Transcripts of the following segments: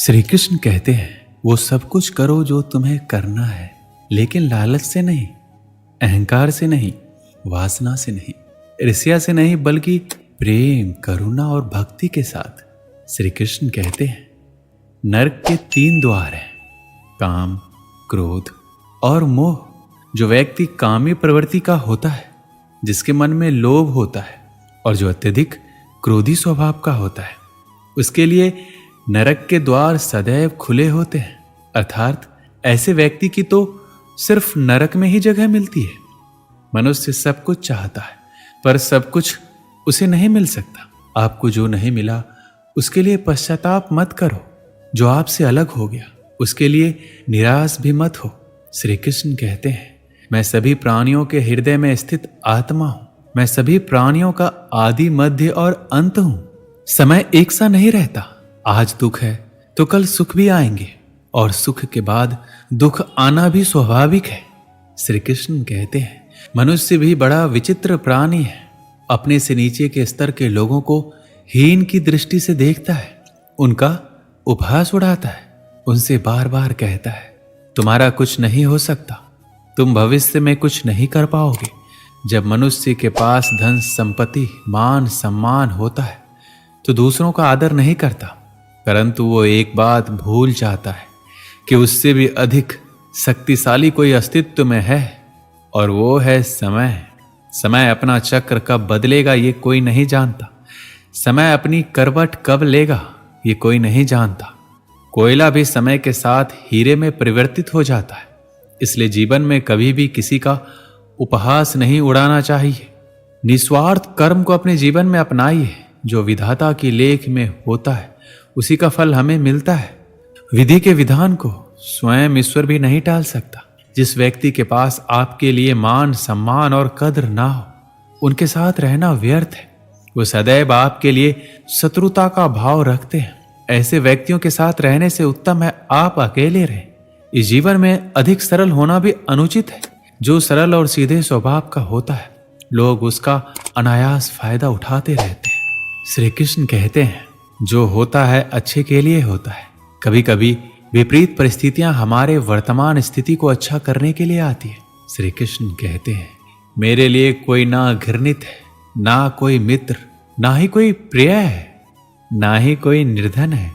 श्री कृष्ण कहते हैं, वो सब कुछ करो जो तुम्हें करना है, लेकिन लालच से नहीं, अहंकार से नहीं, वासना से नहीं, ईर्ष्या से नहीं, बल्कि प्रेम, करुणा और भक्ति के साथ। श्री कृष्ण कहते हैं, नरक के 3 द्वार हैं, काम, क्रोध और मोह। जो व्यक्ति कामी प्रवृत्ति का होता है, जिसके मन में लोभ होता है और जो अत्यधिक क्रोधी स्वभाव का होता है, उसके लिए नरक के द्वार सदैव खुले होते हैं। अर्थात ऐसे व्यक्ति की तो सिर्फ नरक में ही जगह मिलती है। मनुष्य सब कुछ चाहता है, पर सब कुछ उसे नहीं मिल सकता। आपको जो नहीं मिला उसके लिए पश्चाताप मत करो। जो आपसे अलग हो गया उसके लिए निराश भी मत हो। श्री कृष्ण कहते हैं, मैं सभी प्राणियों के हृदय में स्थित आत्मा हूं। मैं सभी प्राणियों का आदि, मध्य और अंत हूं। समय एक सा नहीं रहता। आज दुख है तो कल सुख भी आएंगे, और सुख के बाद दुख आना भी स्वाभाविक है। श्री कृष्ण कहते हैं, मनुष्य भी बड़ा विचित्र प्राणी है। अपने से नीचे के स्तर के लोगों को हीन की दृष्टि से देखता है, उनका उपहास उड़ाता है, उनसे बार बार कहता है, तुम्हारा कुछ नहीं हो सकता, तुम भविष्य में कुछ नहीं कर पाओगे। जब मनुष्य के पास धन, संपत्ति, मान, सम्मान होता है तो दूसरों का आदर नहीं करता, परंतु वो एक बात भूल जाता है कि उससे भी अधिक शक्तिशाली कोई अस्तित्व में है, और वो है समय। समय अपना चक्र कब बदलेगा ये कोई नहीं जानता। समय अपनी करवट कब लेगा ये कोई नहीं जानता। कोयला भी समय के साथ हीरे में परिवर्तित हो जाता है। इसलिए जीवन में कभी भी किसी का उपहास नहीं उड़ाना चाहिए। निस्वार्थ कर्म को अपने जीवन में अपनाइए। जो विधाता की लेख में होता है उसी का फल हमें मिलता है। विधि के विधान को स्वयं ईश्वर भी नहीं टाल सकता। जिस व्यक्ति के पास आपके लिए मान, सम्मान और कद्र ना हो, उनके साथ रहना व्यर्थ है। वो सदैव आपके लिए शत्रुता का भाव रखते हैं। ऐसे व्यक्तियों के साथ रहने से उत्तम है आप अकेले रहें। इस जीवन में अधिक सरल होना भी अनुचित है। जो सरल और सीधे स्वभाव का होता है, लोग उसका अनायास फायदा उठाते रहते हैं। श्री कृष्ण कहते हैं, जो होता है अच्छे के लिए होता है। कभी कभी विपरीत परिस्थितियां हमारे वर्तमान स्थिति को अच्छा करने के लिए आती है। श्री कृष्ण कहते हैं, मेरे लिए कोई ना घृणित है, ना कोई मित्र, ना ही कोई प्रिय है, ना ही कोई निर्धन है,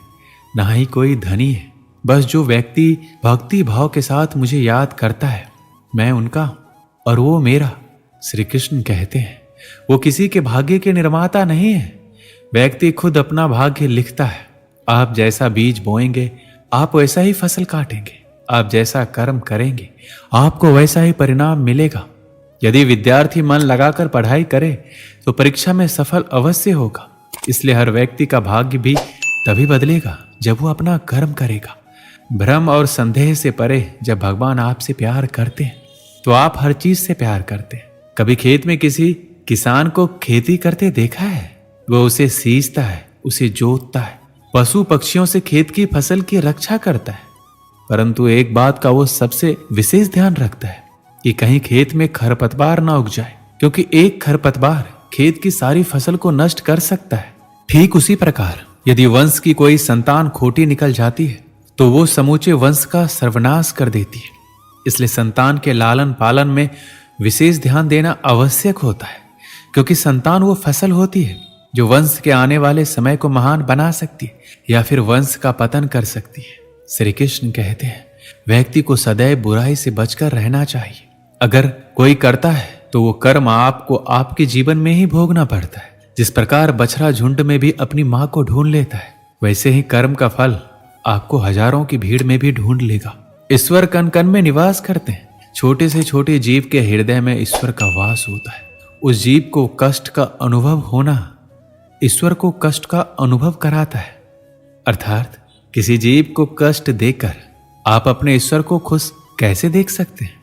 ना ही कोई धनी है। बस जो व्यक्ति भक्ति भाव के साथ मुझे याद करता है, मैं उनका और वो मेरा। श्री कृष्ण कहते हैं, वो किसी के भाग्य के निर्माता नहीं है। व्यक्ति खुद अपना भाग्य लिखता है। आप जैसा बीज बोएंगे आप वैसा ही फसल काटेंगे। आप जैसा कर्म करेंगे आपको वैसा ही परिणाम मिलेगा। यदि विद्यार्थी मन लगाकर पढ़ाई करे तो परीक्षा में सफल अवश्य होगा। इसलिए हर व्यक्ति का भाग्य भी तभी बदलेगा जब वो अपना कर्म करेगा। भ्रम और संदेह से परे जब भगवान आपसे प्यार करते हैं तो आप हर चीज से प्यार करते हैं। कभी खेत में किसी किसान को खेती करते देखा है? वो उसे सींचता है, उसे जोतता है, पशु पक्षियों से खेत की फसल की रक्षा करता है। परंतु एक बात का वो सबसे विशेष ध्यान रखता है कि कहीं खेत में खरपतवार ना उग जाए, क्योंकि एक खरपतवार खेत की सारी फसल को नष्ट कर सकता है। ठीक उसी प्रकार यदि वंश की कोई संतान खोटी निकल जाती है तो वो समूचे वंश का सर्वनाश कर देती है। इसलिए संतान के लालन पालन में विशेष ध्यान देना आवश्यक होता है, क्योंकि संतान वो फसल होती है जो वंश के आने वाले समय को महान बना सकती है या फिर वंश का पतन कर सकती है। श्री कृष्ण कहते हैं, व्यक्ति को सदैव बुराई से बचकर रहना चाहिए। अगर कोई करता है तो वो कर्म आपको आपके जीवन में ही भोगना पड़ता है। जिस प्रकार बछड़ा झुंड में भी अपनी मां को ढूंढ लेता है, वैसे ही कर्म का फल आपको हजारों की भीड़ में भी ढूंढ लेगा। ईश्वर कण कण में निवास करते हैं। छोटे से छोटे जीव के हृदय में ईश्वर का वास होता है। उस जीव को कष्ट का अनुभव होना ईश्वर को कष्ट का अनुभव कराता है। अर्थात किसी जीव को कष्ट देकर आप अपने ईश्वर को खुश कैसे देख सकते हैं?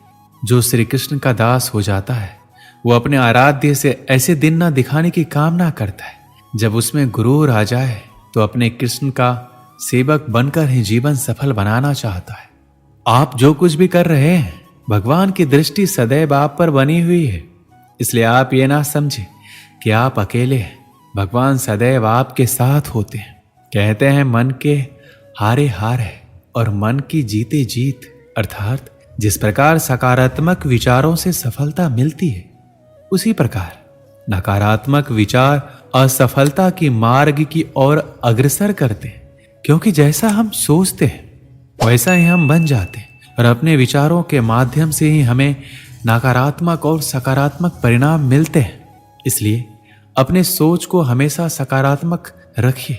जो श्री कृष्ण का दास हो जाता है वो अपने आराध्य से ऐसे दिन न दिखाने की कामना करता है। जब उसमें गुरूर आ जाए तो अपने कृष्ण का सेवक बनकर ही जीवन सफल बनाना चाहता है। आप जो कुछ भी कर रहे हैं, भगवान की दृष्टि सदैव आप पर बनी हुई है। इसलिए आप ये ना समझे कि आप अकेले हैं। भगवान सदैव आपके साथ होते हैं। कहते हैं, मन के हारे हार है और मन की जीते जीत। अर्थात जिस प्रकार सकारात्मक विचारों से सफलता मिलती है, उसी प्रकार नकारात्मक विचार असफलता की मार्ग की ओर अग्रसर करते हैं। क्योंकि जैसा हम सोचते हैं वैसा ही हम बन जाते हैं, और अपने विचारों के माध्यम से ही हमें नकारात्मक और सकारात्मक परिणाम मिलते हैं। इसलिए अपने सोच को हमेशा सकारात्मक रखिए,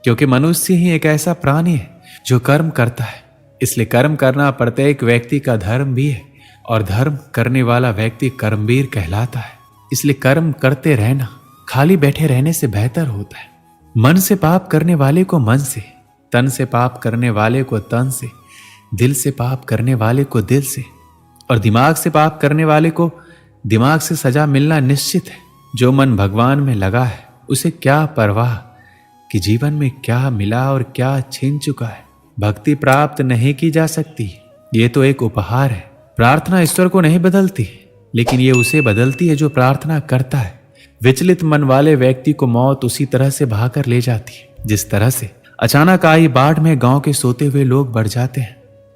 क्योंकि मनुष्य ही एक ऐसा प्राणी है जो कर्म करता है। इसलिए कर्म करना प्रत्येक व्यक्ति का धर्म भी है, और धर्म करने वाला व्यक्ति कर्मवीर कहलाता है। इसलिए कर्म करते रहना खाली बैठे रहने से बेहतर होता है। मन से पाप करने वाले को मन से, तन से पाप करने वाले को तन से, दिल से पाप करने वाले को दिल से, और दिमाग से पाप करने वाले को दिमाग से सजा मिलना निश्चित है। जो मन भगवान में लगा है उसे क्या परवाह कि जीवन में क्या मिला और क्या छीन चुका है। भक्ति प्राप्त नहीं की जा सकती, ये तो एक उपहार है। प्रार्थना ईश्वर को नहीं बदलती, लेकिन ये उसे बदलती है जो प्रार्थना करता है। विचलित मन वाले व्यक्ति को मौत उसी तरह से भाकर ले जाती है जिस तरह से अचानक आई बाढ़ में गांव के सोते हुए लोग बढ़ जाते हैं।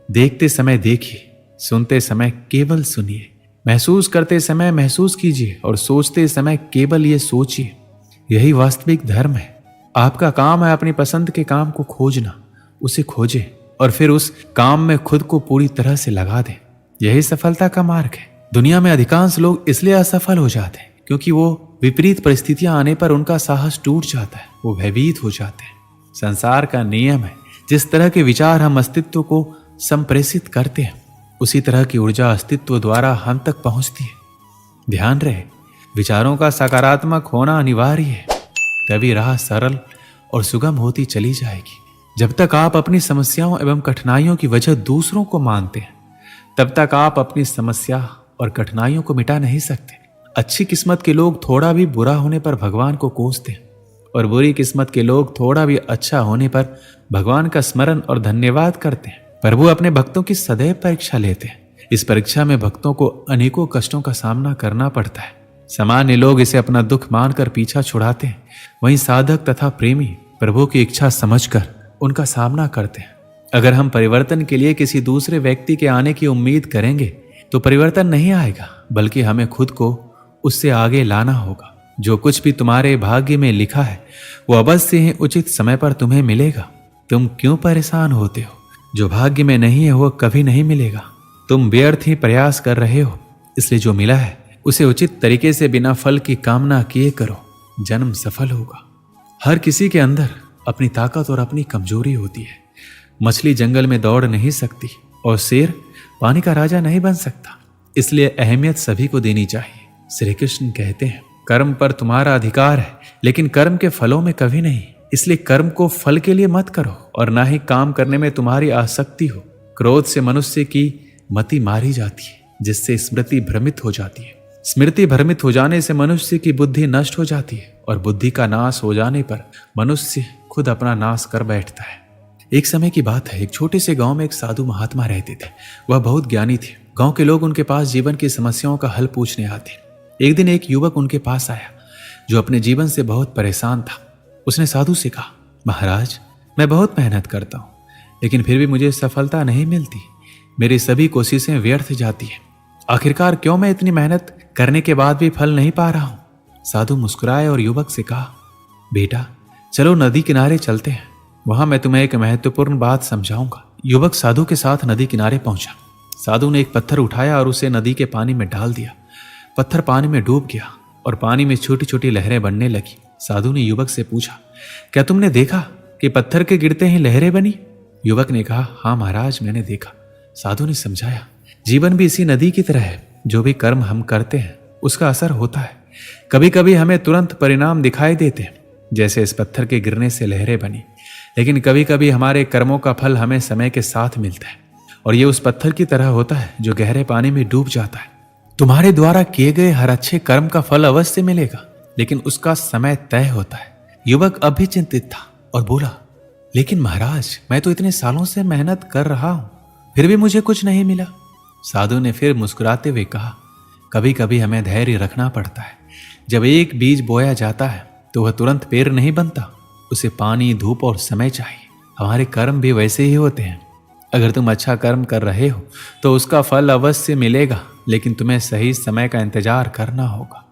देखते समय देखिए, सुनते समय केवल सुनिए, महसूस करते समय महसूस कीजिए, और सोचते समय केवल ये सोचिए। यही वास्तविक धर्म है। आपका काम है अपनी पसंद के काम को खोजना, उसे खोजें और फिर उस काम में खुद को पूरी तरह से लगा दें। यही सफलता का मार्ग है। दुनिया में अधिकांश लोग इसलिए असफल हो जाते हैं क्योंकि वो विपरीत परिस्थितियां आने पर उनका साहस टूट जाता है, वो भयभीत हो जाते हैं। संसार का नियम है, जिस तरह के विचार हम अस्तित्व को संप्रेषित करते हैं, उसी तरह की ऊर्जा अस्तित्व द्वारा हम तक पहुंचती है। ध्यान रहे, विचारों का सकारात्मक होना अनिवार्य है, तभी राह सरल और सुगम होती चली जाएगी। जब तक आप अपनी समस्याओं एवं कठिनाइयों की वजह दूसरों को मानते हैं, तब तक आप अपनी समस्या और कठिनाइयों को मिटा नहीं सकते। अच्छी किस्मत के लोग थोड़ा भी बुरा होने पर भगवान को कोसते हैं, और बुरी किस्मत के लोग थोड़ा भी अच्छा होने पर भगवान का स्मरण और धन्यवाद करते हैं। प्रभु अपने भक्तों की सदैव परीक्षा लेते हैं। इस परीक्षा में भक्तों को अनेकों कष्टों का सामना करना पड़ता है। सामान्य लोग इसे अपना दुख मानकर पीछा छुड़ाते हैं, वहीं साधक तथा प्रेमी प्रभु की इच्छा समझकर उनका सामना करते हैं। अगर हम परिवर्तन के लिए किसी दूसरे व्यक्ति के आने की उम्मीद करेंगे तो परिवर्तन नहीं आएगा, बल्कि हमें खुद को उससे आगे लाना होगा। जो कुछ भी तुम्हारे भाग्य में लिखा है वो अवश्य ही उचित समय पर तुम्हें मिलेगा। तुम क्यों परेशान होते हो? जो भाग्य में नहीं है वो कभी नहीं मिलेगा। तुम व्यर्थ ही प्रयास कर रहे हो, इसलिए जो मिला है उसे उचित तरीके से बिना फल की कामना किए करो, जन्म सफल होगा। हर किसी के अंदर अपनी ताकत और अपनी कमजोरी होती है। मछली जंगल में दौड़ नहीं सकती और शेर पानी का राजा नहीं बन सकता, इसलिए अहमियत सभी को देनी चाहिए। श्री कृष्ण कहते हैं, कर्म पर तुम्हारा अधिकार है, लेकिन कर्म के फलों में कभी नहीं। इसलिए कर्म को फल के लिए मत करो, और ना ही काम करने में तुम्हारी आसक्ति हो। क्रोध से मनुष्य की मति मारी जाती है, जिससे स्मृति भ्रमित हो जाती है। स्मृति भ्रमित हो जाने से मनुष्य की बुद्धि नष्ट हो जाती है, और बुद्धि का नाश हो जाने पर मनुष्य खुद अपना नाश कर बैठता है। एक समय की बात है, एक छोटे से गांव में एक साधु महात्मा रहते थे। वह बहुत ज्ञानी थे। गांव के लोग उनके पास जीवन की समस्याओं का हल पूछने आते। एक दिन एक युवक उनके पास आया जो अपने जीवन से बहुत परेशान था। उसने साधु से कहा, महाराज, मैं बहुत मेहनत करता हूँ, लेकिन फिर भी मुझे सफलता नहीं मिलती। मेरी सभी कोशिशें व्यर्थ जाती है। आखिरकार क्यों मैं इतनी मेहनत करने के बाद भी फल नहीं पा रहा हूँ? साधु मुस्कुराए और युवक से कहा, बेटा चलो नदी किनारे चलते हैं, वहां मैं तुम्हें एक महत्वपूर्ण बात समझाऊंगा। युवक साधु के साथ नदी किनारे पहुंचा। साधु ने एक पत्थर उठाया और उसे नदी के पानी में डाल दिया। पत्थर पानी में डूब गया और पानी में छोटी छोटी लहरें बनने लगी। साधु ने युवक से पूछा, क्या तुमने देखा कि पत्थर के गिरते ही लहरें बनी? युवक ने कहा, हाँ महाराज, मैंने देखा। साधु ने समझाया, जीवन भी इसी नदी की तरह है। जो भी कर्म हम करते हैं उसका असर होता है। कभी कभी हमें तुरंत परिणाम दिखाई देते हैं, जैसे इस पत्थर के गिरने से लहरें बनी, लेकिन कभी कभी हमारे कर्मों का फल हमें समय के साथ मिलता है, और ये उस पत्थर की तरह होता है जो गहरे पानी में डूब जाता है। तुम्हारे द्वारा किए गए हर अच्छे कर्म का फल अवश्य मिलेगा, लेकिन उसका समय तय होता है। युवक अब भी चिंतित था और बोला, लेकिन महाराज, मैं तो इतने सालों से मेहनत कर रहा हूं, फिर भी मुझे कुछ नहीं मिला। साधु ने फिर मुस्कुराते हुए कहा, कभी कभी हमें धैर्य रखना पड़ता है। जब एक बीज बोया जाता है तो वह तुरंत पेड़ नहीं बनता, उसे पानी, धूप और समय चाहिए। हमारे कर्म भी वैसे ही होते हैं। अगर तुम अच्छा कर्म कर रहे हो तो उसका फल अवश्य मिलेगा, लेकिन तुम्हें सही समय का इंतजार करना होगा।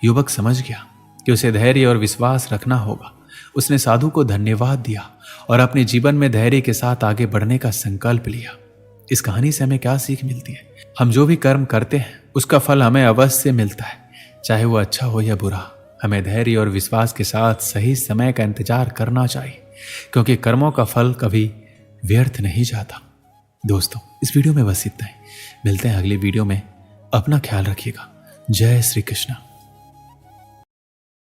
युवक समझ गया कि उसे धैर्य और विश्वास रखना होगा। उसने साधु को धन्यवाद दिया और अपने जीवन में धैर्य के साथ आगे बढ़ने का संकल्प लिया। इस कहानी से हमें क्या सीख मिलती है? हम जो भी कर्म करते हैं उसका फल हमें अवश्य मिलता है, चाहे वो अच्छा हो या बुरा। हमें धैर्य और विश्वास के साथ सही समय का इंतजार करना चाहिए, क्योंकि कर्मों का फल कभी व्यर्थ नहीं जाता। दोस्तों, इस वीडियो में बस इतना ही। मिलते हैं अगले वीडियो में। अपना ख्याल रखिएगा। जय श्री कृष्ण।